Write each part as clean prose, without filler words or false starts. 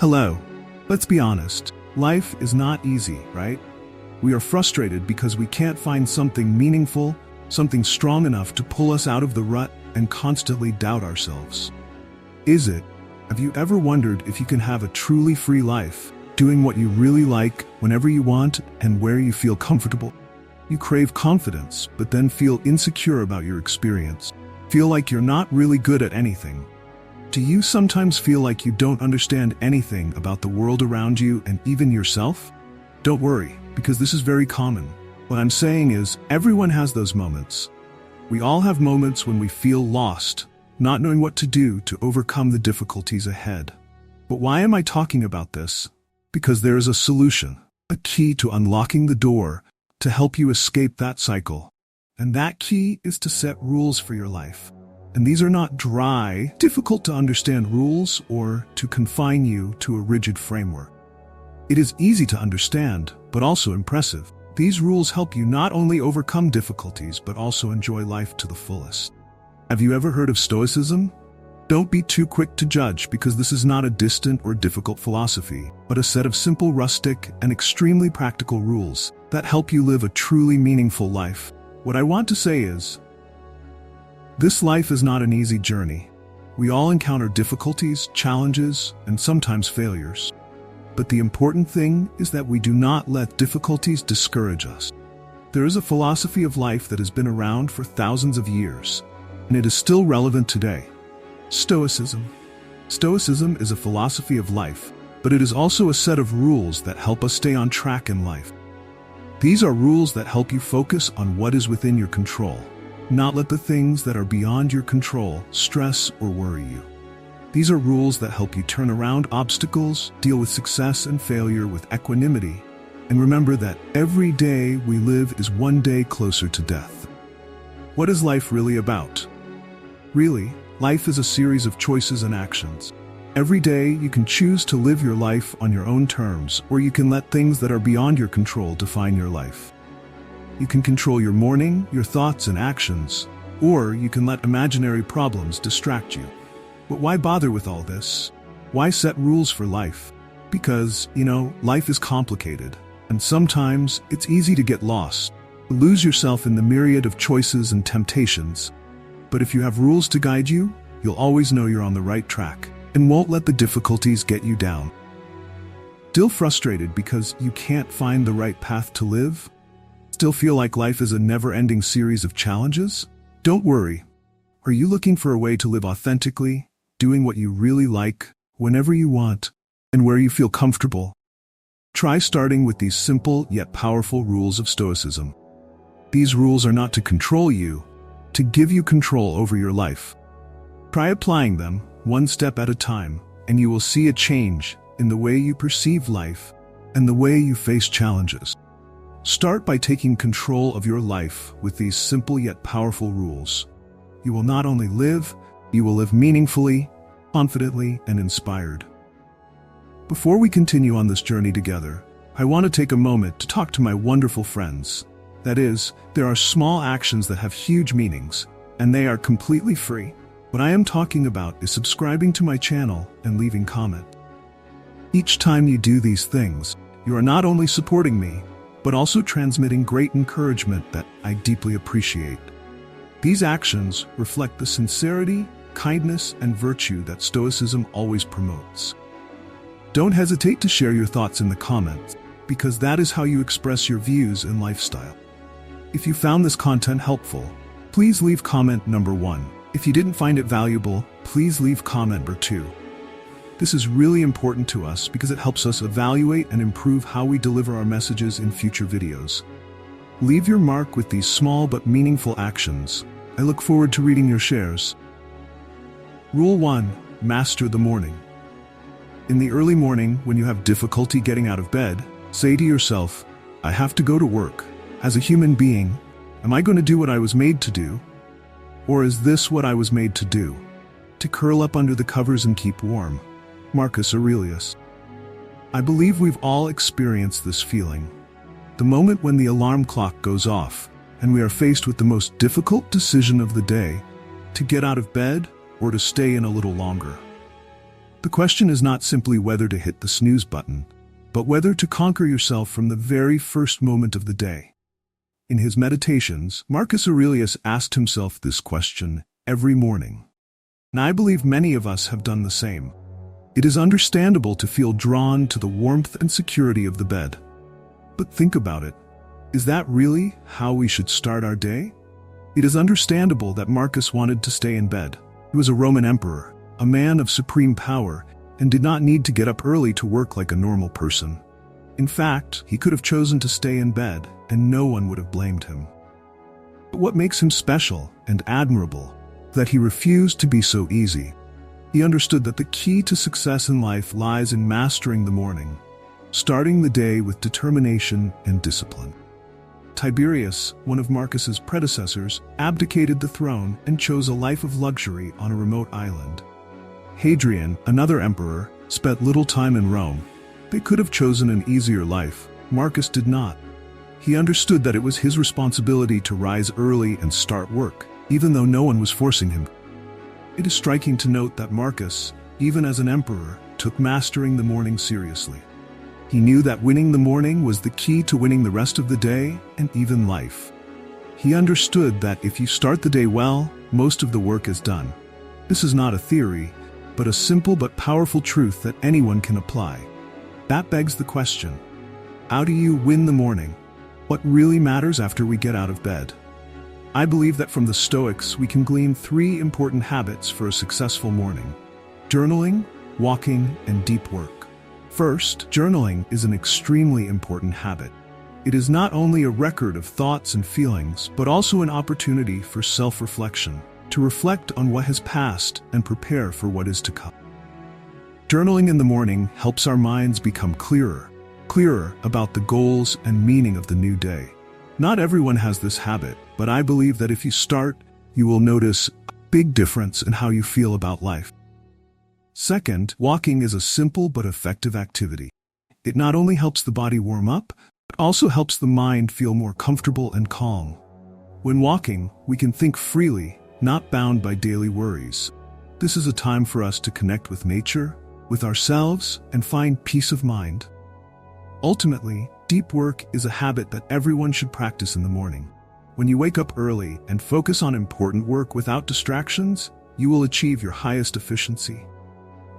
Hello. Let's be honest. Life is not easy, right? We are frustrated because we can't find something meaningful, something strong enough to pull us out of the rut and constantly doubt ourselves. Is it? Have you ever wondered if you can have a truly free life, doing what you really like, whenever you want, and where you feel comfortable? You crave confidence, but then feel insecure about your experience. Feel like you're not really good at anything. Do you sometimes feel like you don't understand anything about the world around you and even yourself? Don't worry, because this is very common. What I'm saying is, everyone has those moments. We all have moments when we feel lost, not knowing what to do to overcome the difficulties ahead. But why am I talking about this? Because there is a solution, a key to unlocking the door to help you escape that cycle. And that key is to set rules for your life. And these are not dry, difficult to understand rules or to confine you to a rigid framework. It is easy to understand, but also impressive. These rules help you not only overcome difficulties, but also enjoy life to the fullest. Have you ever heard of Stoicism? Don't be too quick to judge, because this is not a distant or difficult philosophy, but a set of simple, rustic, and extremely practical rules that help you live a truly meaningful life. What I want to say is, this life is not an easy journey. We all encounter difficulties, challenges, and sometimes failures. But the important thing is that we do not let difficulties discourage us. There is a philosophy of life that has been around for thousands of years, and it is still relevant today. Stoicism. Stoicism is a philosophy of life, but it is also a set of rules that help us stay on track in life. These are rules that help you focus on what is within your control. Not let the things that are beyond your control stress or worry you. These are rules that help you turn around obstacles, deal with success and failure with equanimity, and remember that every day we live is one day closer to death. What is life really about? Really, life is a series of choices and actions. Every day you can choose to live your life on your own terms, or you can let things that are beyond your control define your life. You can control your morning, your thoughts and actions, or you can let imaginary problems distract you. But why bother with all this? Why set rules for life? Because, life is complicated, and sometimes it's easy to get lost, lose yourself in the myriad of choices and temptations. But if you have rules to guide you, you'll always know you're on the right track, and won't let the difficulties get you down. Still frustrated because you can't find the right path to live? Still feel like life is a never-ending series of challenges? Don't worry. Are you looking for a way to live authentically, doing what you really like, whenever you want, and where you feel comfortable? Try starting with these simple yet powerful rules of Stoicism. These rules are not to control you, to give you control over your life. Try applying them one step at a time, and you will see a change in the way you perceive life and the way you face challenges. Start by taking control of your life with these simple yet powerful rules. You will not only live, you will live meaningfully, confidently, and inspired. Before we continue on this journey together, I want to take a moment to talk to my wonderful friends. That is, there are small actions that have huge meanings, and they are completely free. What I am talking about is subscribing to my channel and leaving comment. Each time you do these things, you are not only supporting me, but also transmitting great encouragement that I deeply appreciate. These actions reflect the sincerity, kindness, and virtue that Stoicism always promotes. Don't hesitate to share your thoughts in the comments, because that is how you express your views and lifestyle. If you found this content helpful, please leave comment number 1. If you didn't find it valuable, please leave comment number 2. This is really important to us because it helps us evaluate and improve how we deliver our messages in future videos. Leave your mark with these small but meaningful actions. I look forward to reading your shares. Rule 1. Master the morning. In the early morning, when you have difficulty getting out of bed, say to yourself, I have to go to work. As a human being, am I going to do what I was made to do? Or is this what I was made to do? To curl up under the covers and keep warm. Marcus Aurelius. I believe we've all experienced this feeling. The moment when the alarm clock goes off, and we are faced with the most difficult decision of the day, to get out of bed or to stay in a little longer. The question is not simply whether to hit the snooze button, but whether to conquer yourself from the very first moment of the day. In his meditations, Marcus Aurelius asked himself this question every morning. And I believe many of us have done the same. It is understandable to feel drawn to the warmth and security of the bed. But think about it. Is that really how we should start our day? It is understandable that Marcus wanted to stay in bed. He was a Roman emperor, a man of supreme power, and did not need to get up early to work like a normal person. In fact, he could have chosen to stay in bed, and no one would have blamed him. But what makes him special and admirable is that he refused to be so easy. He understood that the key to success in life lies in mastering the morning, starting the day with determination and discipline. Tiberius, one of Marcus's predecessors, abdicated the throne and chose a life of luxury on a remote island. Hadrian, another emperor, spent little time in Rome. They could have chosen an easier life. Marcus did not. He understood that it was his responsibility to rise early and start work, even though no one was forcing him. It is striking to note that Marcus, even as an emperor, took mastering the morning seriously. He knew that winning the morning was the key to winning the rest of the day and even life. He understood that if you start the day well, most of the work is done. This is not a theory, but a simple but powerful truth that anyone can apply. That begs the question, how do you win the morning? What really matters after we get out of bed? I believe that from the Stoics we can glean 3 important habits for a successful morning: journaling, walking, and deep work. First, journaling is an extremely important habit. It is not only a record of thoughts and feelings, but also an opportunity for self-reflection, to reflect on what has passed and prepare for what is to come. Journaling in the morning helps our minds become clearer about the goals and meaning of the new day. Not everyone has this habit, but I believe that if you start, you will notice a big difference in how you feel about life. Second, walking is a simple but effective activity. It not only helps the body warm up, but also helps the mind feel more comfortable and calm. When walking, we can think freely, not bound by daily worries. This is a time for us to connect with nature, with ourselves, and find peace of mind. Ultimately, deep work is a habit that everyone should practice in the morning. When you wake up early and focus on important work without distractions, you will achieve your highest efficiency.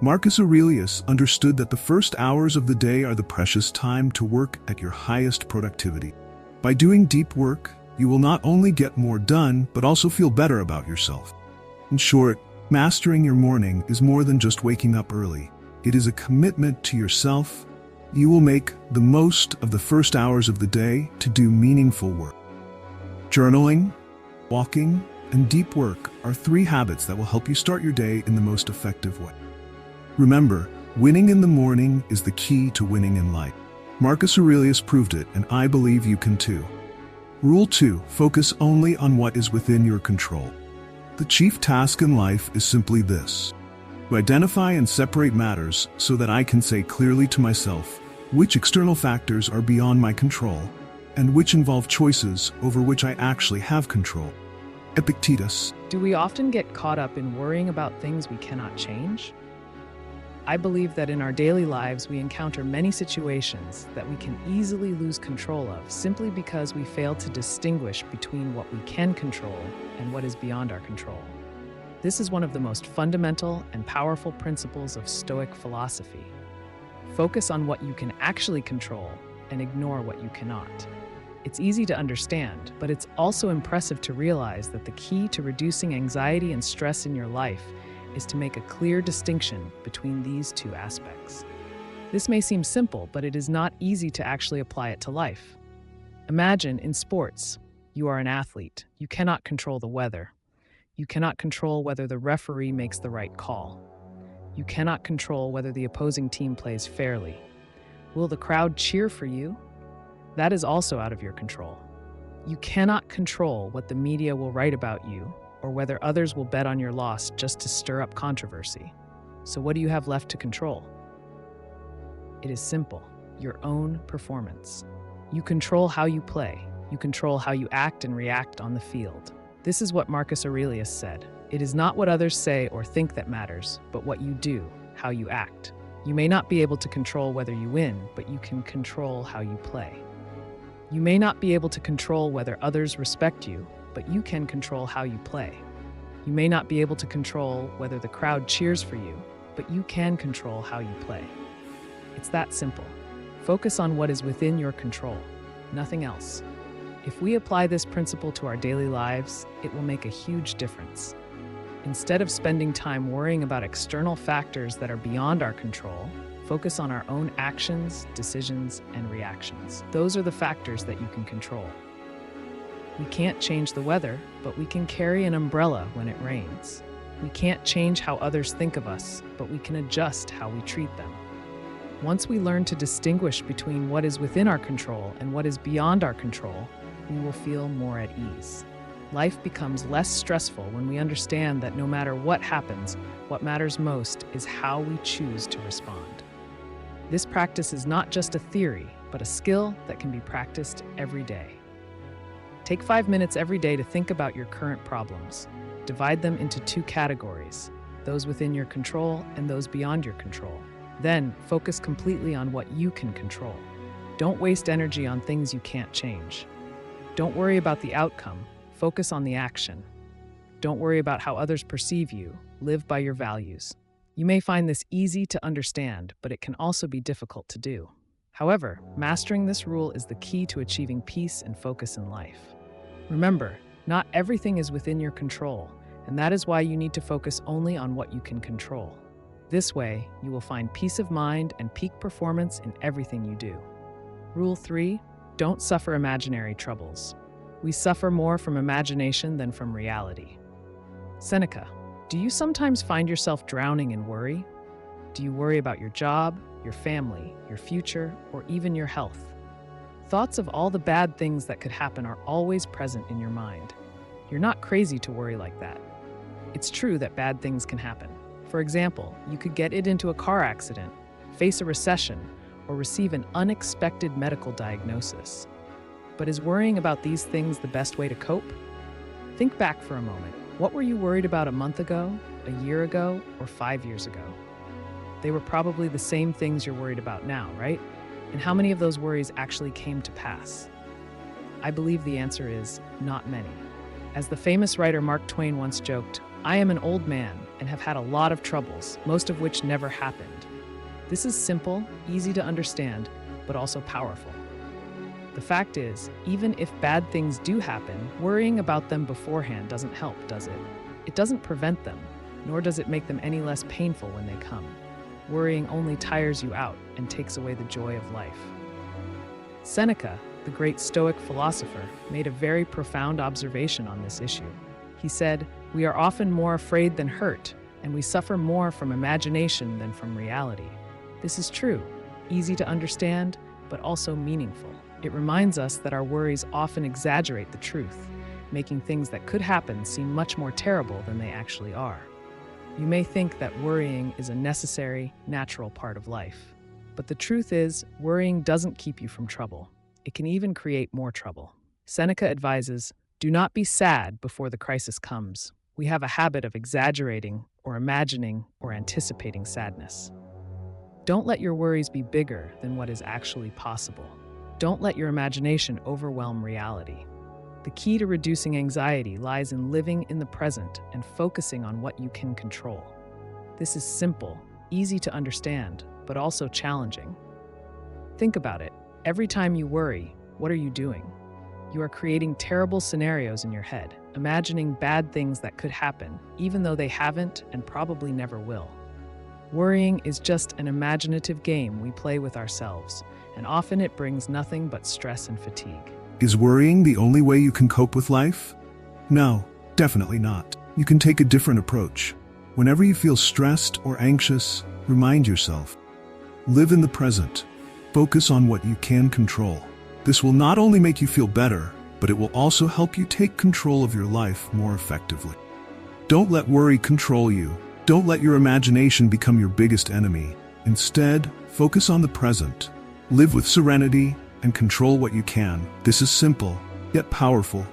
Marcus Aurelius understood that the first hours of the day are the precious time to work at your highest productivity. By doing deep work, you will not only get more done, but also feel better about yourself. In short, mastering your morning is more than just waking up early. It is a commitment to yourself. You will make the most of the first hours of the day to do meaningful work. Journaling, walking, and deep work are 3 habits that will help you start your day in the most effective way. Remember, winning in the morning is the key to winning in life. Marcus Aurelius proved it, and I believe you can too. Rule 2: focus only on what is within your control. The chief task in life is simply this: to identify and separate matters so that I can say clearly to myself which external factors are beyond my control and which involve choices over which I actually have control. Epictetus. Do we often get caught up in worrying about things we cannot change? I believe that in our daily lives we encounter many situations that we can easily lose control of simply because we fail to distinguish between what we can control and what is beyond our control. This is one of the most fundamental and powerful principles of Stoic philosophy. Focus on what you can actually control and ignore what you cannot. It's easy to understand, but it's also impressive to realize that the key to reducing anxiety and stress in your life is to make a clear distinction between these 2 aspects. This may seem simple, but it is not easy to actually apply it to life. Imagine in sports, you are an athlete. You cannot control the weather. You cannot control whether the referee makes the right call. You cannot control whether the opposing team plays fairly. Will the crowd cheer for you? That is also out of your control. You cannot control what the media will write about you or whether others will bet on your loss just to stir up controversy. So what do you have left to control? It is simple: your own performance. You control how you play. You control how you act and react on the field. This is what Marcus Aurelius said: "It is not what others say or think that matters, but what you do, how you act. You may not be able to control whether you win, but you can control how you play. You may not be able to control whether others respect you, but you can control how you play. You may not be able to control whether the crowd cheers for you, but you can control how you play. It's that simple. Focus on what is within your control, nothing else. If we apply this principle to our daily lives, it will make a huge difference. Instead of spending time worrying about external factors that are beyond our control, focus on our own actions, decisions, and reactions. Those are the factors that you can control. We can't change the weather, but we can carry an umbrella when it rains. We can't change how others think of us, but we can adjust how we treat them. Once we learn to distinguish between what is within our control and what is beyond our control, we will feel more at ease. Life becomes less stressful when we understand that no matter what happens, what matters most is how we choose to respond. This practice is not just a theory, but a skill that can be practiced every day. Take 5 minutes every day to think about your current problems. Divide them into 2 categories, those within your control and those beyond your control. Then, focus completely on what you can control. Don't waste energy on things you can't change. Don't worry about the outcome, focus on the action. Don't worry about how others perceive you, live by your values. You may find this easy to understand, but it can also be difficult to do. However, mastering this rule is the key to achieving peace and focus in life. Remember, not everything is within your control, and that is why you need to focus only on what you can control. This way, you will find peace of mind and peak performance in everything you do. Rule 3, don't suffer imaginary troubles. We suffer more from imagination than from reality. Seneca, do you sometimes find yourself drowning in worry? Do you worry about your job, your family, your future, or even your health? Thoughts of all the bad things that could happen are always present in your mind. You're not crazy to worry like that. It's true that bad things can happen. For example, you could get into a car accident, face a recession, or receive an unexpected medical diagnosis. But is worrying about these things the best way to cope? Think back for a moment. What were you worried about a month ago, a year ago, or 5 years ago? They were probably the same things you're worried about now, right? And how many of those worries actually came to pass? I believe the answer is not many. As the famous writer Mark Twain once joked, "I am an old man and have had a lot of troubles, most of which never happened." This is simple, easy to understand, but also powerful. The fact is, even if bad things do happen, worrying about them beforehand doesn't help, does it? It doesn't prevent them, nor does it make them any less painful when they come. Worrying only tires you out and takes away the joy of life. Seneca, the great Stoic philosopher, made a very profound observation on this issue. He said, "We are often more afraid than hurt, and we suffer more from imagination than from reality." This is true, easy to understand, but also meaningful. It reminds us that our worries often exaggerate the truth, making things that could happen seem much more terrible than they actually are. You may think that worrying is a necessary, natural part of life. But the truth is, worrying doesn't keep you from trouble. It can even create more trouble. Seneca advises, "Do not be sad before the crisis comes." We have a habit of exaggerating or imagining or anticipating sadness. Don't let your worries be bigger than what is actually possible. Don't let your imagination overwhelm reality. The key to reducing anxiety lies in living in the present and focusing on what you can control. This is simple, easy to understand, but also challenging. Think about it. Every time you worry, what are you doing? You are creating terrible scenarios in your head, imagining bad things that could happen, even though they haven't and probably never will. Worrying is just an imaginative game we play with ourselves, and often it brings nothing but stress and fatigue. Is worrying the only way you can cope with life? No, definitely not. You can take a different approach. Whenever you feel stressed or anxious, remind yourself. Live in the present. Focus on what you can control. This will not only make you feel better, but it will also help you take control of your life more effectively. Don't let worry control you. Don't let your imagination become your biggest enemy. Instead, focus on the present. Live with serenity and control what you can. This is simple, yet powerful.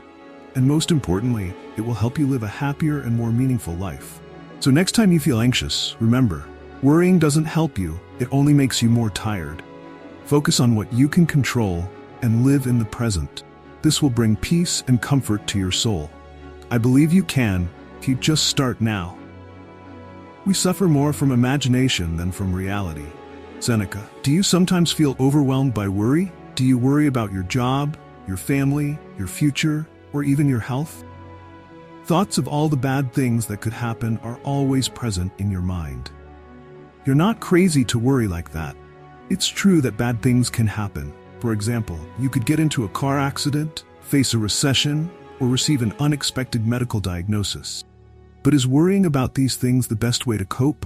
And most importantly, it will help you live a happier and more meaningful life. So next time you feel anxious, remember, Worrying doesn't help you, it only makes you more tired. Focus on what you can control and live in the present. This will bring peace and comfort to your soul. I believe you can, if you just start now. We suffer more from imagination than from reality. Seneca, do you sometimes feel overwhelmed by worry? Do you worry about your job, your family, your future, or even your health? Thoughts of all the bad things that could happen are always present in your mind. You're not crazy to worry like that. It's true that bad things can happen. For example, you could get into a car accident, face a recession, or receive an unexpected medical diagnosis. But is worrying about these things the best way to cope?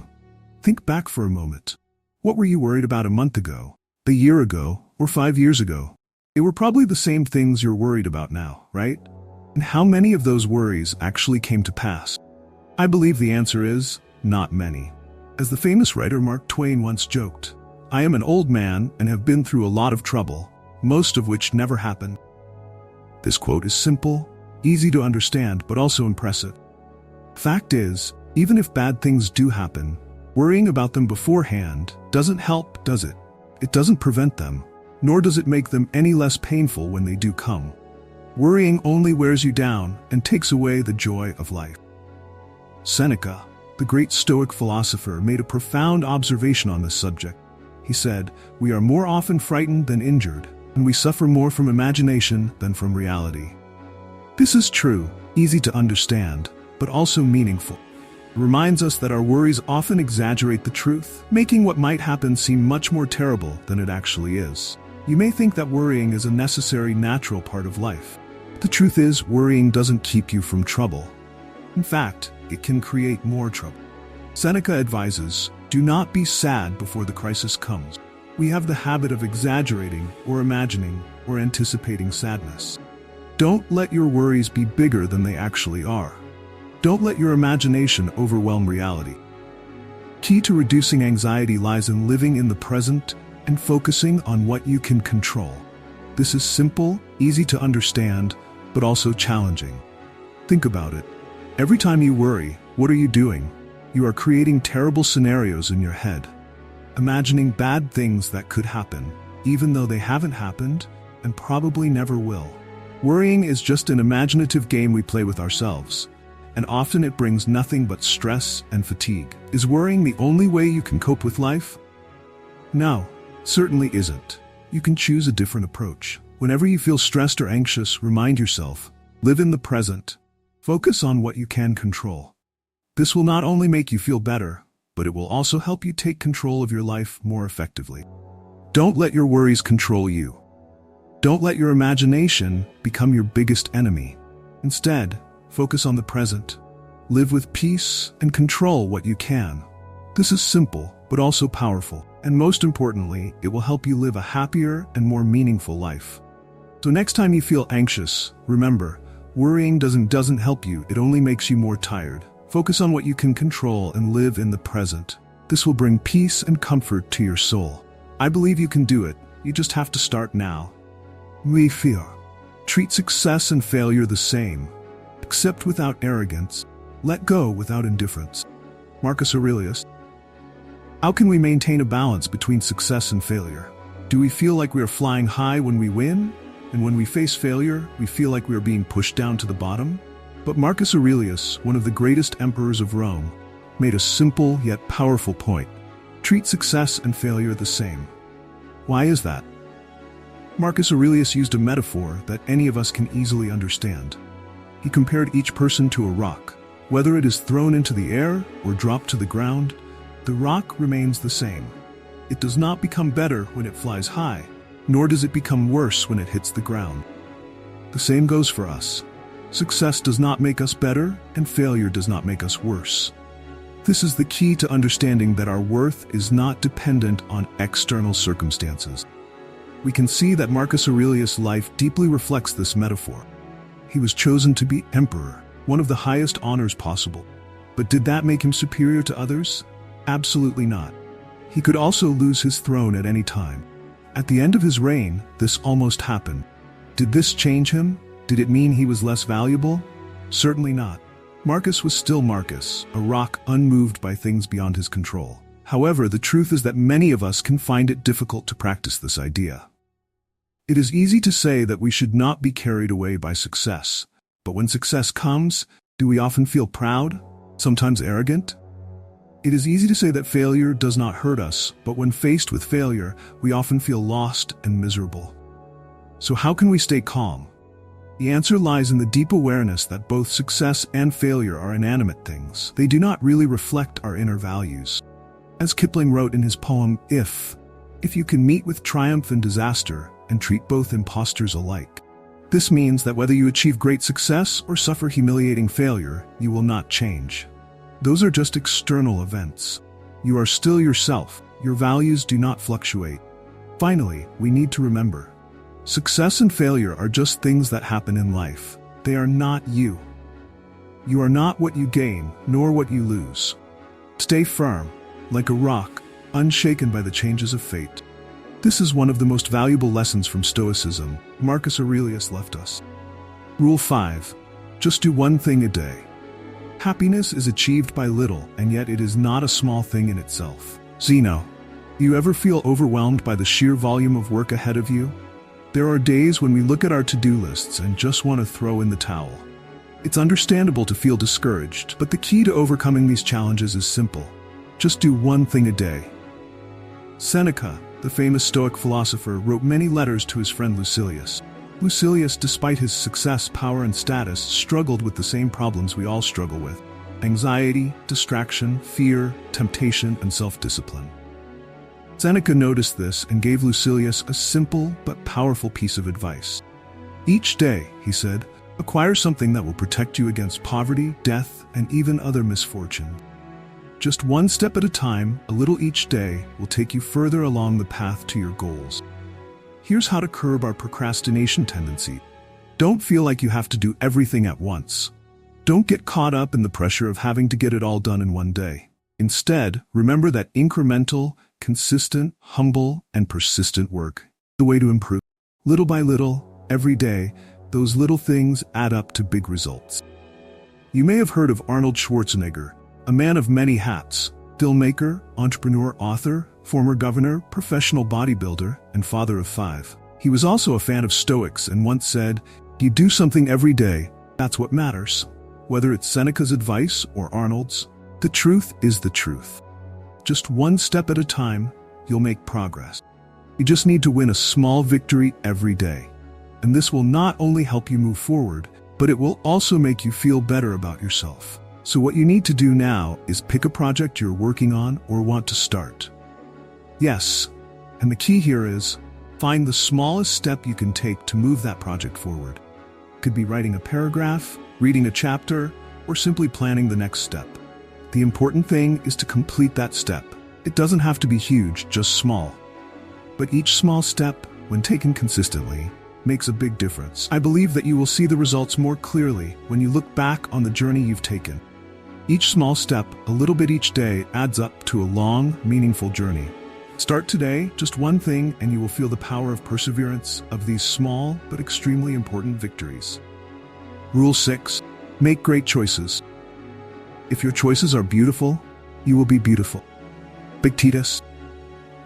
Think back for a moment. What were you worried about a month ago, a year ago, or 5 years ago? They were probably the same things you're worried about now, right? And how many of those worries actually came to pass? I believe the answer is, not many. As the famous writer Mark Twain once joked, I am an old man and have been through a lot of trouble, most of which never happened. This quote is simple, easy to understand, but also impressive. Fact is, even if bad things do happen, worrying about them beforehand doesn't help, does it? It doesn't prevent them, nor does it make them any less painful when they do come. Worrying only wears you down and takes away the joy of life. Seneca, the great Stoic philosopher, made a profound observation on this subject. He said, "We are more often frightened than injured, and we suffer more from imagination than from reality." This is true, easy to understand, but also meaningful. It reminds us that our worries often exaggerate the truth, making what might happen seem much more terrible than it actually is. You may think that worrying is a necessary, natural part of life. But the truth is, worrying doesn't keep you from trouble. In fact, it can create more trouble. Seneca advises, do not be sad before the crisis comes. We have the habit of exaggerating or imagining or anticipating sadness. Don't let your worries be bigger than they actually are. Don't let your imagination overwhelm reality. Key to reducing anxiety lies in living in the present and focusing on what you can control. This is simple, easy to understand, but also challenging. Think about it. Every time you worry, what are you doing? You are creating terrible scenarios in your head, imagining bad things that could happen, even though they haven't happened and probably never will. Worrying is just an imaginative game we play with ourselves, and often it brings nothing but stress and fatigue. Is worrying the only way you can cope with life? No, certainly isn't. You can choose a different approach. Whenever you feel stressed or anxious, remind yourself, live in the present. Focus on what you can control. This will not only make you feel better, but it will also help you take control of your life more effectively. Don't let your worries control you. Don't let your imagination become your biggest enemy. Instead, focus on the present. Live with peace and control what you can. This is simple, but also powerful. And most importantly, it will help you live a happier and more meaningful life. So next time you feel anxious, remember, worrying doesn't help you, it only makes you more tired. Focus on what you can control and live in the present. This will bring peace and comfort to your soul. I believe you can do it, you just have to start now. We fear. Treat success and failure the same. Accept without arrogance. Let go without indifference. Marcus Aurelius. How can we maintain a balance between success and failure? Do we feel like we are flying high when we win? And when we face failure, we feel like we are being pushed down to the bottom? But Marcus Aurelius, one of the greatest emperors of Rome, made a simple yet powerful point. Treat success and failure the same. Why is that? Marcus Aurelius used a metaphor that any of us can easily understand. He compared each person to a rock. Whether it is thrown into the air or dropped to the ground, the rock remains the same. It does not become better when it flies high, nor does it become worse when it hits the ground. The same goes for us. Success does not make us better, and failure does not make us worse. This is the key to understanding that our worth is not dependent on external circumstances. We can see that Marcus Aurelius' life deeply reflects this metaphor. He was chosen to be emperor, one of the highest honors possible. But did that make him superior to others? Absolutely not. He could also lose his throne at any time. At the end of his reign, this almost happened. Did this change him? Did it mean he was less valuable? Certainly not. Marcus was still Marcus, a rock unmoved by things beyond his control. However, the truth is that many of us can find it difficult to practice this idea. It is easy to say that we should not be carried away by success, but when success comes, do we often feel proud, sometimes arrogant? It is easy to say that failure does not hurt us, but when faced with failure, we often feel lost and miserable. So how can we stay calm? The answer lies in the deep awareness that both success and failure are inanimate things. They do not really reflect our inner values. As Kipling wrote in his poem, If you can meet with triumph and disaster and treat both impostors alike. This means that whether you achieve great success or suffer humiliating failure, you will not change. Those are just external events. You are still yourself. Your values do not fluctuate. Finally, we need to remember, success and failure are just things that happen in life. They are not you. You are not what you gain, nor what you lose. Stay firm, like a rock, unshaken by the changes of fate. This is one of the most valuable lessons from Stoicism Marcus Aurelius left us. Rule 5. Just do one thing a day. Happiness is achieved by little, and yet it is not a small thing in itself. Zeno, do you ever feel overwhelmed by the sheer volume of work ahead of you? There are days when we look at our to-do lists and just want to throw in the towel. It's understandable to feel discouraged, but the key to overcoming these challenges is simple. Just do one thing a day. Seneca, the famous Stoic philosopher, wrote many letters to his friend Lucilius. Lucilius, despite his success, power, and status, struggled with the same problems we all struggle with: anxiety, distraction, fear, temptation, and self-discipline. Seneca noticed this and gave Lucilius a simple but powerful piece of advice. Each day, he said, acquire something that will protect you against poverty, death, and even other misfortune. Just one step at a time, a little each day, will take you further along the path to your goals. Here's how to curb our procrastination tendency. Don't feel like you have to do everything at once. Don't get caught up in the pressure of having to get it all done in one day. Instead, remember that incremental, consistent, humble, and persistent work is the way to improve. Little by little, every day, those little things add up to big results. You may have heard of Arnold Schwarzenegger, a man of many hats: filmmaker, entrepreneur, author, former governor, professional bodybuilder, and father of 5. He was also a fan of Stoics and once said, "You do something every day, that's what matters." Whether it's Seneca's advice or Arnold's, the truth is the truth. Just one step at a time, you'll make progress. You just need to win a small victory every day. And this will not only help you move forward, but it will also make you feel better about yourself. So what you need to do now is pick a project you're working on or want to start. Yes, and the key here is, find the smallest step you can take to move that project forward. It could be writing a paragraph, reading a chapter, or simply planning the next step. The important thing is to complete that step. It doesn't have to be huge, just small. But each small step, when taken consistently, makes a big difference. I believe that you will see the results more clearly when you look back on the journey you've taken. Each small step, a little bit each day, adds up to a long, meaningful journey. Start today, just one thing, and you will feel the power of perseverance, of these small but extremely important victories. Rule 6. Make great choices. If your choices are beautiful, you will be beautiful. Epictetus,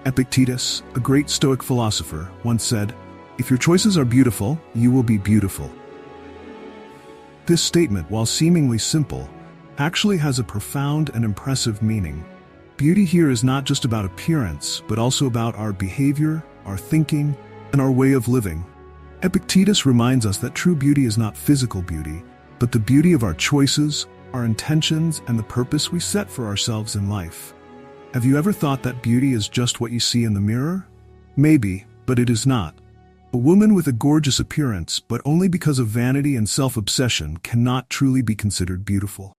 a great Stoic philosopher, once said, "If your choices are beautiful, you will be beautiful." This statement, while seemingly simple, actually has a profound and impressive meaning. Beauty here is not just about appearance, but also about our behavior, our thinking, and our way of living. Epictetus reminds us that true beauty is not physical beauty, but the beauty of our choices, our intentions, and the purpose we set for ourselves in life. Have you ever thought that beauty is just what you see in the mirror? Maybe, but it is not. A woman with a gorgeous appearance, but only because of vanity and self-obsession, cannot truly be considered beautiful.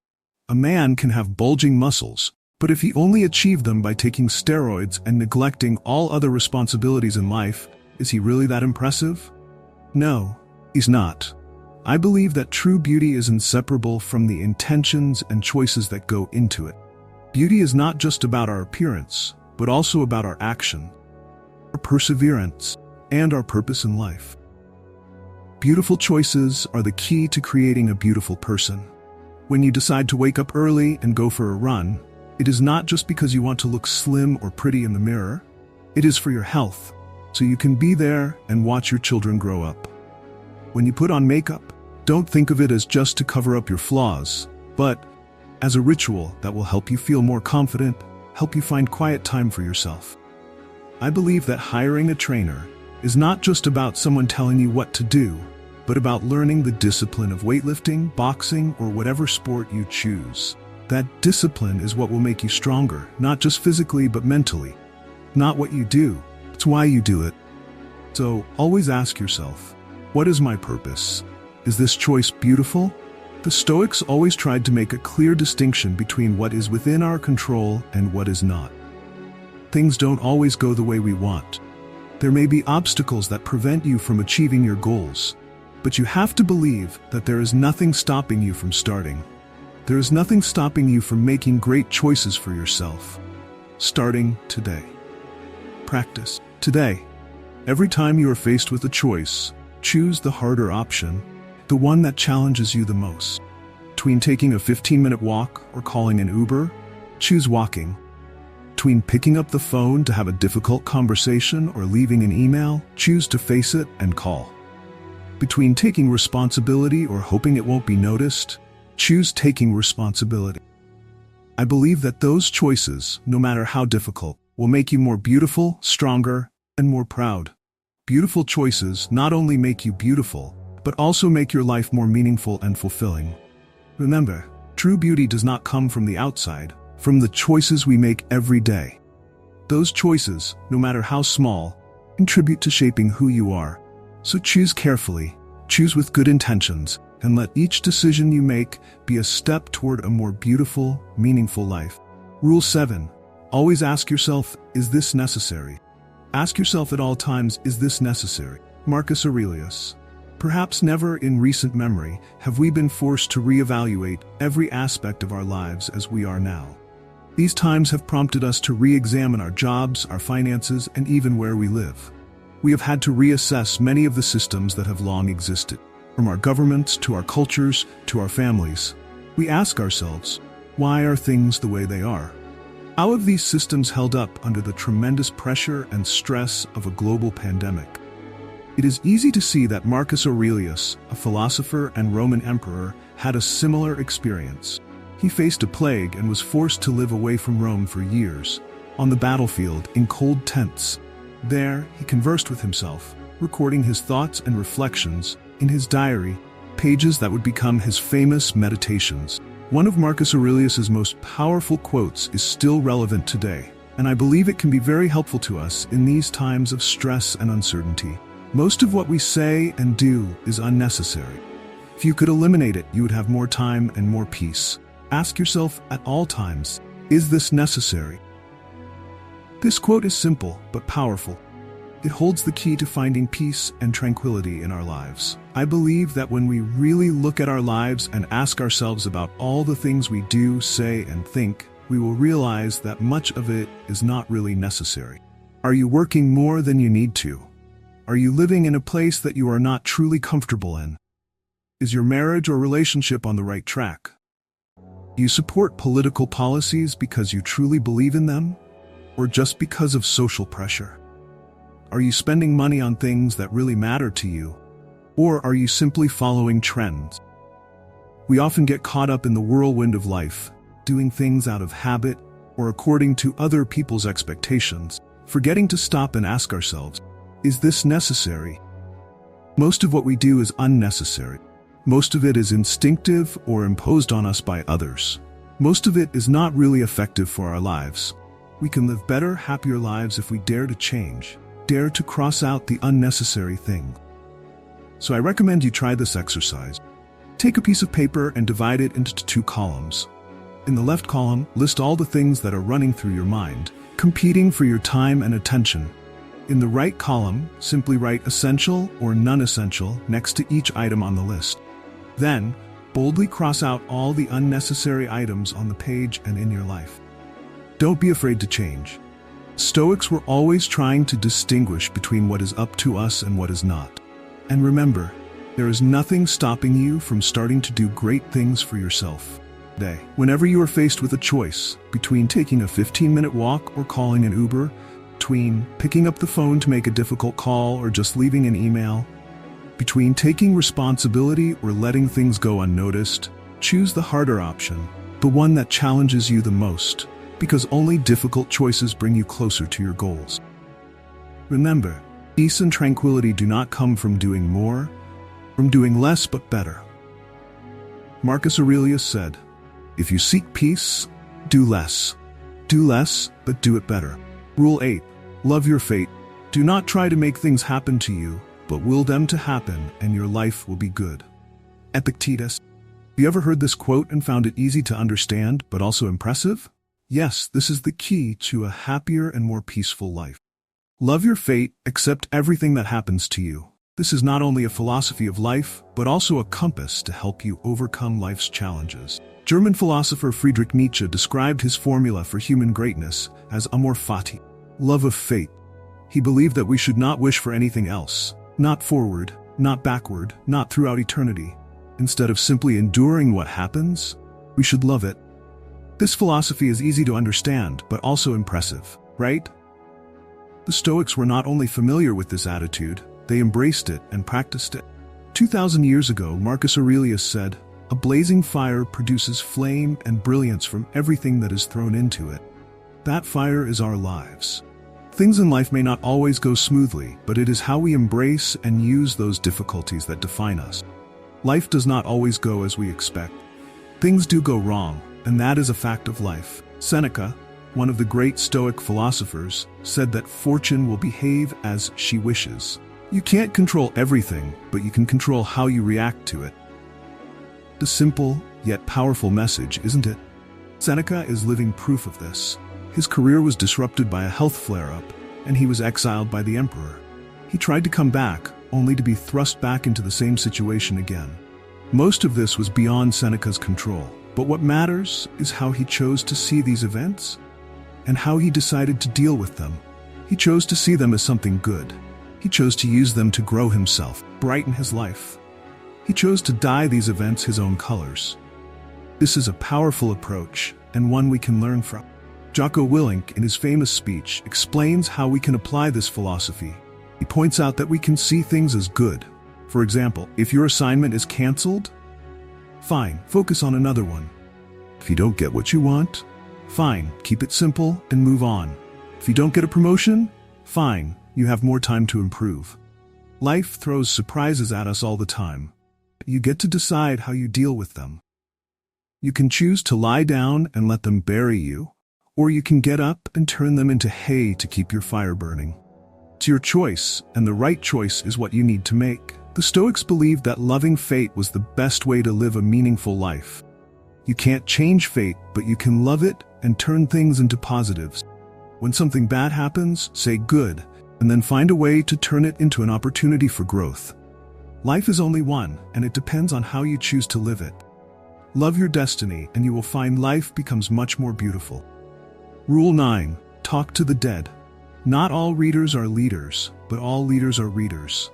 A man can have bulging muscles, but if he only achieved them by taking steroids and neglecting all other responsibilities in life, is he really that impressive? No, he's not. I believe that true beauty is inseparable from the intentions and choices that go into it. Beauty is not just about our appearance, but also about our action, our perseverance, and our purpose in life. Beautiful choices are the key to creating a beautiful person. When you decide to wake up early and go for a run, It is not just because you want to look slim or pretty in the mirror. It is for your health, so you can be there and watch your children grow up. When you put on makeup, don't think of it as just to cover up your flaws, but as a ritual that will help you feel more confident, help you find quiet time for yourself. I believe that hiring a trainer is not just about someone telling you what to do, but about learning the discipline of weightlifting, boxing, or whatever sport you choose. That discipline is what will make you stronger, not just physically but mentally. Not what you do, it's why you do it. So always ask yourself, what is my purpose? Is this choice beautiful? The Stoics always tried to make a clear distinction between what is within our control and what is not. Things don't always go the way we want. There may be obstacles that prevent you from achieving your goals, but you have to believe that there is nothing stopping you from starting. There is nothing stopping you from making great choices for yourself. Starting today. Practice today. Every time you are faced with a choice, choose the harder option, the one that challenges you the most. Between taking a 15-minute walk or calling an Uber, choose walking. Between picking up the phone to have a difficult conversation or leaving an email, choose to face it and call. Between taking responsibility or hoping it won't be noticed, choose taking responsibility. I believe that those choices, no matter how difficult, will make you more beautiful, stronger, and more proud. Beautiful choices not only make you beautiful, but also make your life more meaningful and fulfilling. Remember, true beauty does not come from the outside, from the choices we make every day. Those choices, no matter how small, contribute to shaping who you are. So choose carefully, choose with good intentions, and let each decision you make be a step toward a more beautiful, meaningful life. Rule 7. Always ask yourself, is this necessary? Ask yourself at all times, is this necessary? Marcus Aurelius. Perhaps never in recent memory have we been forced to reevaluate every aspect of our lives as we are now. These times have prompted us to re-examine our jobs, our finances, and even where we live. We have had to reassess many of the systems that have long existed. From our governments to our cultures to our families, we ask ourselves, why are things the way they are? How have these systems held up under the tremendous pressure and stress of a global pandemic? It is easy to see that Marcus Aurelius, a philosopher and Roman emperor, had a similar experience. He faced a plague and was forced to live away from Rome for years, on the battlefield in cold tents. There, he conversed with himself, recording his thoughts and reflections in his diary, pages that would become his famous meditations. One of Marcus Aurelius's most powerful quotes is still relevant today, and I believe it can be very helpful to us in these times of stress and uncertainty. Most of what we say and do is unnecessary. If you could eliminate it, you would have more time and more peace. Ask yourself at all times, is this necessary? This quote is simple but powerful. It holds the key to finding peace and tranquility in our lives. I believe that when we really look at our lives and ask ourselves about all the things we do, say, and think, we will realize that much of it is not really necessary. Are you working more than you need to? Are you living in a place that you are not truly comfortable in? Is your marriage or relationship on the right track? Do you support political policies because you truly believe in them, or just because of social pressure? Are you spending money on things that really matter to you, or are you simply following trends? We often get caught up in the whirlwind of life, doing things out of habit or according to other people's expectations, forgetting to stop and ask ourselves, is this necessary? Most of what we do is unnecessary. Most of it is instinctive or imposed on us by others. Most of it is not really effective for our lives. We can live better, happier lives if we dare to change, dare to cross out the unnecessary thing. So I recommend you try this exercise. Take a piece of paper and divide it into 2 columns. In the left column, list all the things that are running through your mind, competing for your time and attention. In the right column, simply write essential or non-essential next to each item on the list. Then, boldly cross out all the unnecessary items on the page and in your life. Don't be afraid to change. Stoics were always trying to distinguish between what is up to us and what is not. And remember, there is nothing stopping you from starting to do great things for yourself. day. Whenever you are faced with a choice between taking a 15-minute walk or calling an Uber, between picking up the phone to make a difficult call or just leaving an email, between taking responsibility or letting things go unnoticed, choose the harder option, the one that challenges you the most, because only difficult choices bring you closer to your goals. Remember, peace and tranquility do not come from doing more, from doing less but better. Marcus Aurelius said, "If you seek peace, do less. Do less, but do it better." Rule 8. Love your fate. Do not try to make things happen to you, but will them to happen, and your life will be good. Epictetus. Have you ever heard this quote and found it easy to understand, but also impressive? Yes, this is the key to a happier and more peaceful life. Love your fate, accept everything that happens to you. This is not only a philosophy of life, but also a compass to help you overcome life's challenges. German philosopher Friedrich Nietzsche described his formula for human greatness as amor fati, love of fate. He believed that we should not wish for anything else, not forward, not backward, not throughout eternity. Instead of simply enduring what happens, we should love it. This philosophy is easy to understand, but also impressive, right? The Stoics were not only familiar with this attitude, they embraced it and practiced it. 2,000 years ago, Marcus Aurelius said, "A blazing fire produces flame and brilliance from everything that is thrown into it." That fire is our lives. Things in life may not always go smoothly, but it is how we embrace and use those difficulties that define us. Life does not always go as we expect. Things do go wrong, and that is a fact of life. Seneca, one of the great Stoic philosophers, said that fortune will behave as she wishes. You can't control everything, but you can control how you react to it. The simple, yet powerful message, isn't it? Seneca is living proof of this. His career was disrupted by a health flare-up, and he was exiled by the emperor. He tried to come back, only to be thrust back into the same situation again. Most of this was beyond Seneca's control, but what matters is how he chose to see these events, and how he decided to deal with them. He chose to see them as something good. He chose to use them to grow himself, brighten his life. He chose to dye these events his own colors. This is a powerful approach, and one we can learn from. Jocko Willink, in his famous speech, explains how we can apply this philosophy. He points out that we can see things as good. For example, if your assignment is canceled, fine, focus on another one. If you don't get what you want, fine, keep it simple and move on. If you don't get a promotion, fine, you have more time to improve. Life throws surprises at us all the time. You get to decide how you deal with them. You can choose to lie down and let them bury you, or you can get up and turn them into hay to keep your fire burning. It's your choice, and the right choice is what you need to make. The Stoics believed that loving fate was the best way to live a meaningful life. You can't change fate, but you can love it and turn things into positives. When something bad happens, say good, and then find a way to turn it into an opportunity for growth. Life is only one, and it depends on how you choose to live it. Love your destiny, and you will find life becomes much more beautiful. Rule 9. Talk to the dead. Not all readers are leaders, but all leaders are readers.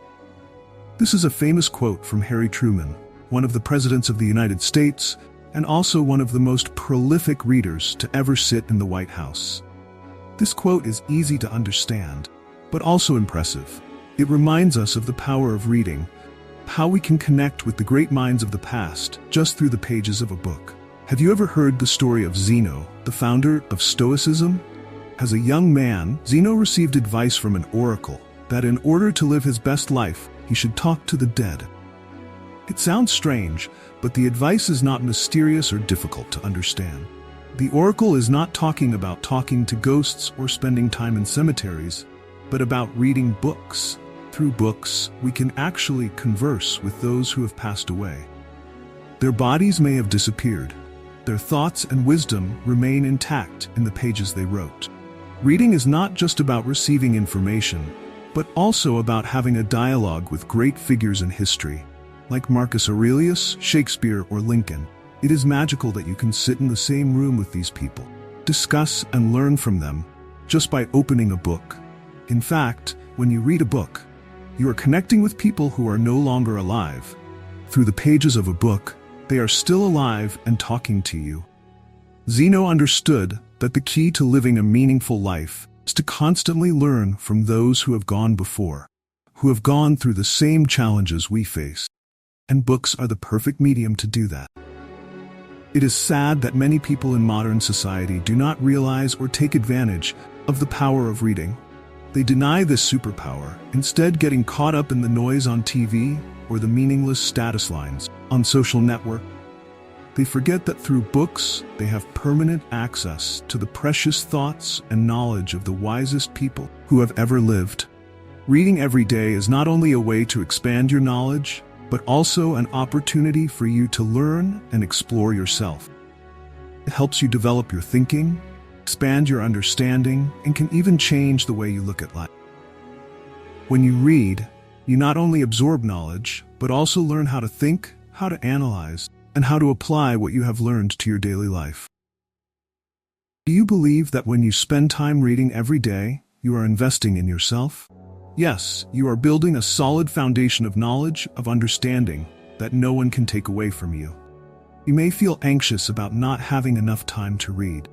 This is a famous quote from Harry Truman, one of the presidents of the United States, and also one of the most prolific readers to ever sit in the White House. This quote is easy to understand, but also impressive. It reminds us of the power of reading, how we can connect with the great minds of the past just through the pages of a book. Have you ever heard the story of Zeno, the founder of Stoicism? As a young man, Zeno received advice from an oracle that in order to live his best life, he should talk to the dead. It sounds strange, but the advice is not mysterious or difficult to understand. The oracle is not talking about talking to ghosts or spending time in cemeteries, but about reading books. Through books, we can actually converse with those who have passed away. Their bodies may have disappeared. Their thoughts and wisdom remain intact in the pages they wrote. Reading is not just about receiving information, but also about having a dialogue with great figures in history, like Marcus Aurelius, Shakespeare, or Lincoln. It is magical that you can sit in the same room with these people, discuss and learn from them, just by opening a book. In fact, when you read a book, you are connecting with people who are no longer alive. Through the pages of a book, they are still alive and talking to you. Zeno understood that the key to living a meaningful life is to constantly learn from those who have gone before, who have gone through the same challenges we face. And books are the perfect medium to do that. It is sad that many people in modern society do not realize or take advantage of the power of reading. They deny this superpower, instead getting caught up in the noise on TV or the meaningless status lines on social network. They forget that through books, they have permanent access to the precious thoughts and knowledge of the wisest people who have ever lived. Reading every day is not only a way to expand your knowledge, but also an opportunity for you to learn and explore yourself. It helps you develop your thinking, expand your understanding, and can even change the way you look at life. When you read, you not only absorb knowledge, but also learn how to think, how to analyze, and how to apply what you have learned to your daily life. Do you believe that when you spend time reading every day, you are investing in yourself? Yes, you are building a solid foundation of knowledge, of understanding, that no one can take away from you. You may feel anxious about not having enough time to read.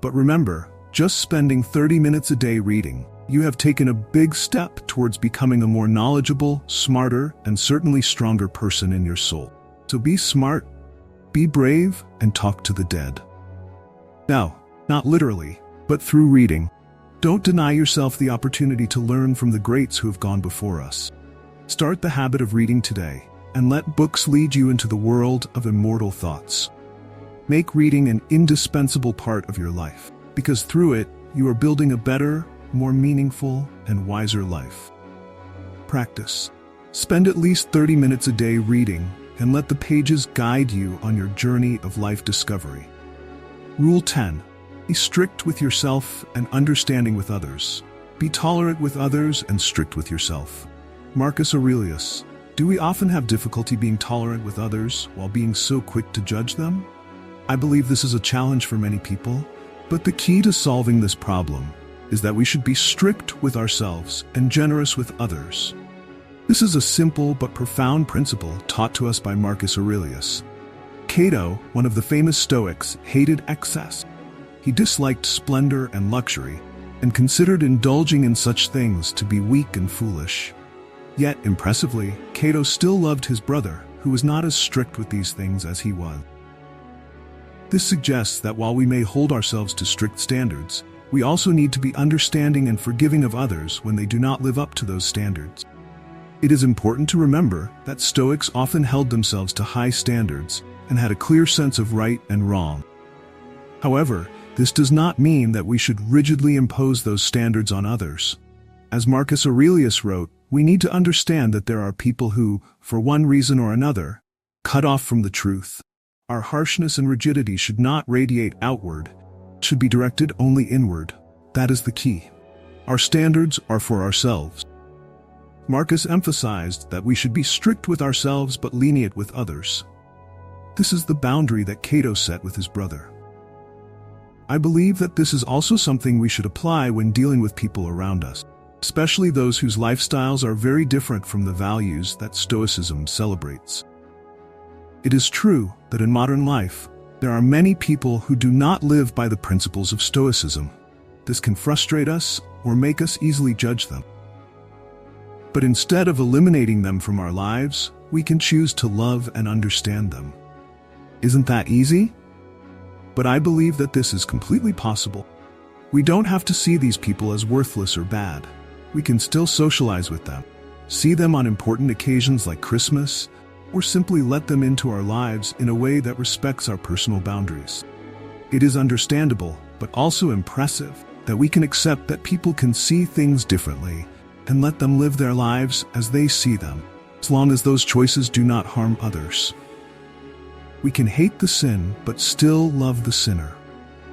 But remember, just spending 30 minutes a day reading, you have taken a big step towards becoming a more knowledgeable, smarter, and certainly stronger person in your soul. So be smart, be brave, and talk to the dead. Now, not literally, but through reading. Don't deny yourself the opportunity to learn from the greats who have gone before us. Start the habit of reading today, and let books lead you into the world of immortal thoughts. Make reading an indispensable part of your life, because through it, you are building a better, more meaningful, and wiser life. Practice. Spend at least 30 minutes a day reading, and let the pages guide you on your journey of life discovery. Rule 10. Be strict with yourself and understanding with others. Be tolerant with others and strict with yourself. Marcus Aurelius. Do we often have difficulty being tolerant with others while being so quick to judge them? I believe this is a challenge for many people, but the key to solving this problem is that we should be strict with ourselves and generous with others. This is a simple but profound principle taught to us by Marcus Aurelius. Cato, one of the famous Stoics, hated excess. He disliked splendor and luxury, and considered indulging in such things to be weak and foolish. Yet, impressively, Cato still loved his brother, who was not as strict with these things as he was. This suggests that while we may hold ourselves to strict standards, we also need to be understanding and forgiving of others when they do not live up to those standards. It is important to remember that Stoics often held themselves to high standards and had a clear sense of right and wrong. However, this does not mean that we should rigidly impose those standards on others. As Marcus Aurelius wrote, we need to understand that there are people who, for one reason or another, cut off from the truth. Our harshness and rigidity should not radiate outward. It should be directed only inward. That is the key. Our standards are for ourselves. Marcus emphasized that we should be strict with ourselves but lenient with others. This is the boundary that Cato set with his brother. I believe that this is also something we should apply when dealing with people around us, especially those whose lifestyles are very different from the values that Stoicism celebrates. It is true that in modern life, there are many people who do not live by the principles of Stoicism. This can frustrate us or make us easily judge them. But instead of eliminating them from our lives, we can choose to love and understand them. Isn't that easy? But I believe that this is completely possible. We don't have to see these people as worthless or bad. We can still socialize with them, see them on important occasions like Christmas, or simply let them into our lives in a way that respects our personal boundaries. It is understandable, but also impressive, that we can accept that people can see things differently and let them live their lives as they see them, as long as those choices do not harm others. We can hate the sin, but still love the sinner.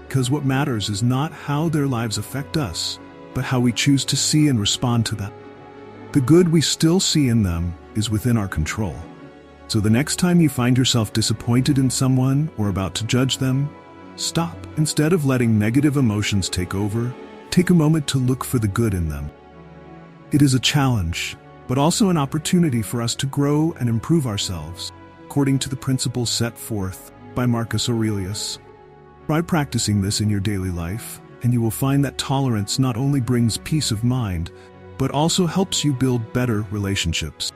Because what matters is not how their lives affect us, but how we choose to see and respond to them. The good we still see in them is within our control. So the next time you find yourself disappointed in someone or about to judge them, stop. Instead of letting negative emotions take over, take a moment to look for the good in them. It is a challenge, but also an opportunity for us to grow and improve ourselves. according to the principles set forth by Marcus Aurelius. Try practicing this in your daily life, and you will find that tolerance not only brings peace of mind, but also helps you build better relationships.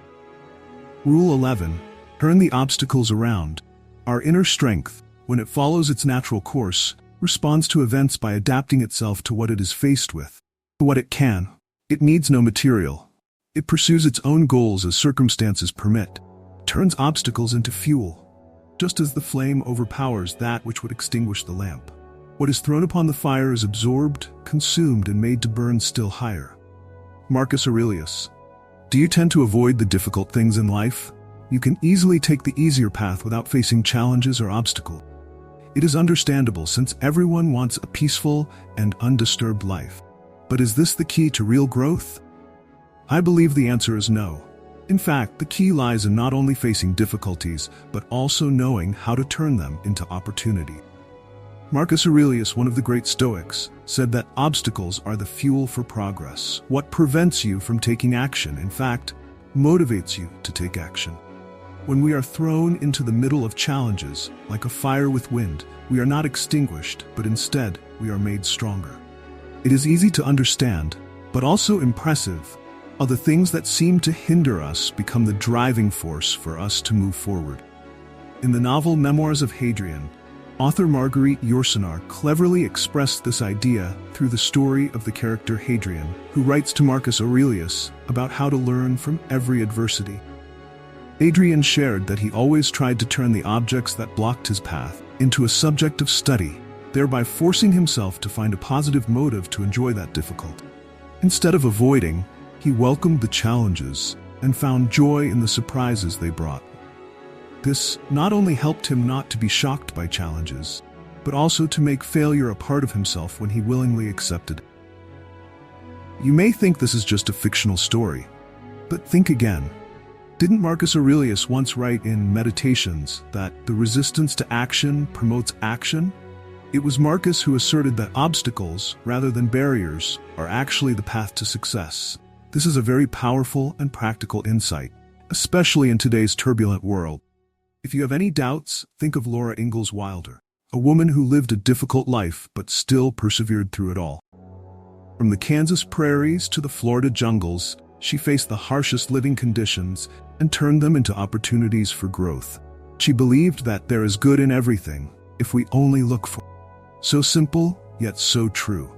Rule 11. Turn the obstacles around. Our inner strength, when it follows its natural course, responds to events by adapting itself to what it is faced with, to what it can. It needs no material. It pursues its own goals as circumstances permit, turns obstacles into fuel, just as the flame overpowers that which would extinguish the lamp. What is thrown upon the fire is absorbed, consumed, and made to burn still higher. Marcus Aurelius. Do you tend to avoid the difficult things in life? You can easily take the easier path without facing challenges or obstacles. It is understandable since everyone wants a peaceful and undisturbed life. But is this the key to real growth? I believe the answer is no. In fact, the key lies in not only facing difficulties, but also knowing how to turn them into opportunity. Marcus Aurelius, one of the great Stoics, said that obstacles are the fuel for progress. What prevents you from taking action, in fact, motivates you to take action. When we are thrown into the middle of challenges, like a fire with wind, we are not extinguished, but instead, we are made stronger. It is easy to understand, but also impressive, how the things that seem to hinder us become the driving force for us to move forward. In the novel Memoirs of Hadrian, author Marguerite Yourcenar cleverly expressed this idea through the story of the character Hadrian, who writes to Marcus Aurelius about how to learn from every adversity. Hadrian shared that he always tried to turn the objects that blocked his path into a subject of study, thereby forcing himself to find a positive motive to enjoy that difficulty. Instead of avoiding, he welcomed the challenges and found joy in the surprises they brought. This not only helped him not to be shocked by challenges, but also to make failure a part of himself when he willingly accepted it. You may think this is just a fictional story, but think again. Didn't Marcus Aurelius once write in Meditations that the resistance to action promotes action? It was Marcus who asserted that obstacles, rather than barriers, are actually the path to success. This is a very powerful and practical insight, especially in today's turbulent world. If you have any doubts, think of Laura Ingalls Wilder, a woman who lived a difficult life but still persevered through it all. From the Kansas prairies to the Florida jungles, she faced the harshest living conditions and turned them into opportunities for growth. She believed that there is good in everything if we only look for it. So simple, yet so true.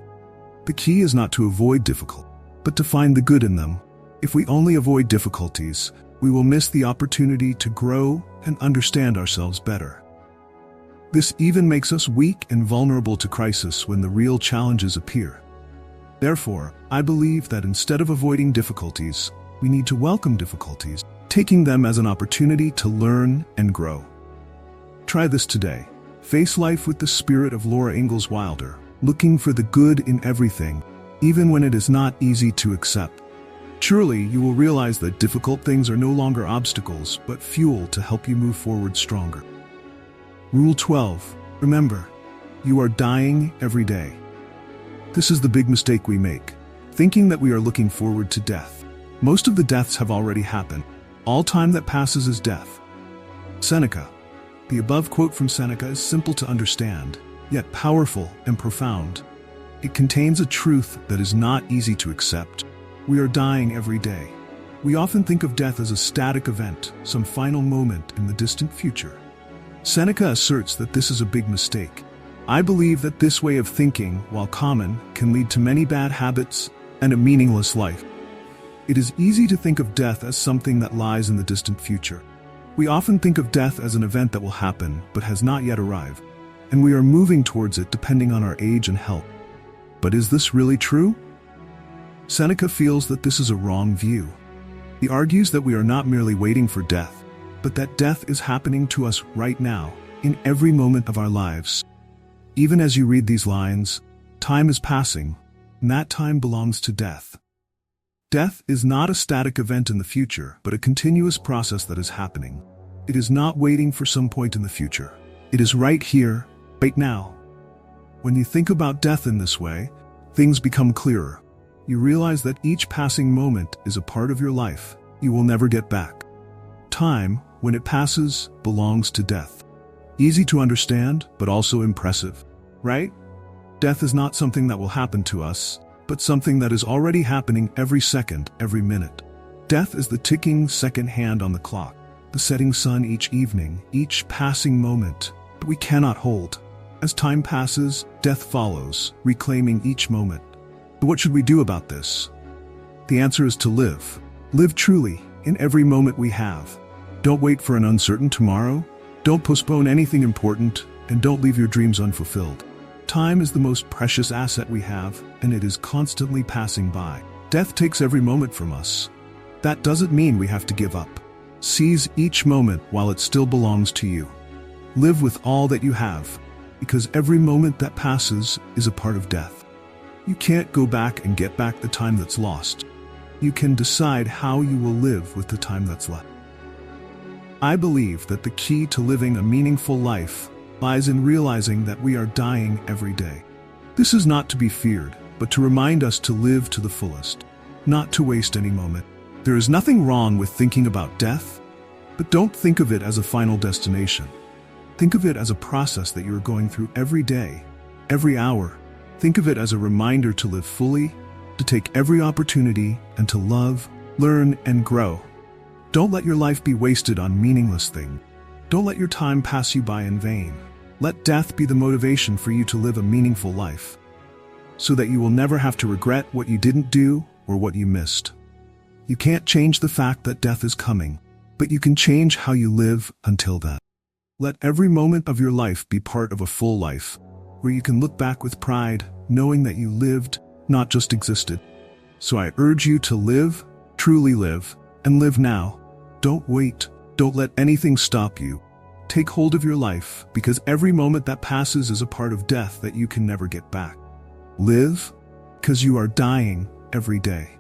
The key is not to avoid difficulty, but to find the good in them. If we only avoid difficulties, we will miss the opportunity to grow and understand ourselves better. This even makes us weak and vulnerable to crisis when the real challenges appear. Therefore, I believe that instead of avoiding difficulties, we need to welcome difficulties, taking them as an opportunity to learn and grow. Try this today. Face life with the spirit of Laura Ingalls Wilder, looking for the good in everything, even when it is not easy to accept. Surely you will realize that difficult things are no longer obstacles, but fuel to help you move forward stronger. Rule 12. Remember, you are dying every day. This is the big mistake we make, thinking that we are looking forward to death. Most of the deaths have already happened. All time that passes is death. Seneca. The above quote from Seneca is simple to understand, yet powerful and profound. It contains a truth that is not easy to accept. We are dying every day. We often think of death as a static event, some final moment in the distant future. Seneca asserts that this is a big mistake. I believe that this way of thinking, while common, can lead to many bad habits and a meaningless life. It is easy to think of death as something that lies in the distant future. We often think of death as an event that will happen but has not yet arrived, and we are moving towards it depending on our age and health. But is this really true? Seneca feels that this is a wrong view. He argues that we are not merely waiting for death, but that death is happening to us right now, in every moment of our lives. Even as you read these lines, time is passing, and that time belongs to death. Death is not a static event in the future, but a continuous process that is happening. It is not waiting for some point in the future. It is right here, right now. When you think about death in this way, things become clearer. You realize that each passing moment is a part of your life you will never get back. Time, when it passes, belongs to death. Easy to understand, but also impressive, right? Death is not something that will happen to us, but something that is already happening every second, every minute. Death is the ticking second hand on the clock, the setting sun each evening, each passing moment that we cannot hold. As time passes, death follows, reclaiming each moment. But what should we do about this? The answer is to live. Live truly, in every moment we have. Don't wait for an uncertain tomorrow. Don't postpone anything important, and don't leave your dreams unfulfilled. Time is the most precious asset we have, and it is constantly passing by. Death takes every moment from us. That doesn't mean we have to give up. Seize each moment while it still belongs to you. Live with all that you have, because every moment that passes is a part of death. You can't go back and get back the time that's lost. You can decide how you will live with the time that's left. I believe that the key to living a meaningful life lies in realizing that we are dying every day. This is not to be feared, but to remind us to live to the fullest, not to waste any moment. There is nothing wrong with thinking about death, but don't think of it as a final destination. Think of it as a process that you are going through every day, every hour. Think of it as a reminder to live fully, to take every opportunity, and to love, learn, and grow. Don't let your life be wasted on meaningless things. Don't let your time pass you by in vain. Let death be the motivation for you to live a meaningful life, so that you will never have to regret what you didn't do or what you missed. You can't change the fact that death is coming, but you can change how you live until then. Let every moment of your life be part of a full life, where you can look back with pride, knowing that you lived, not just existed. So I urge you to live, truly live, and live now. Don't wait. Don't let anything stop you. Take hold of your life, because every moment that passes is a part of death that you can never get back. Live, because you are dying every day.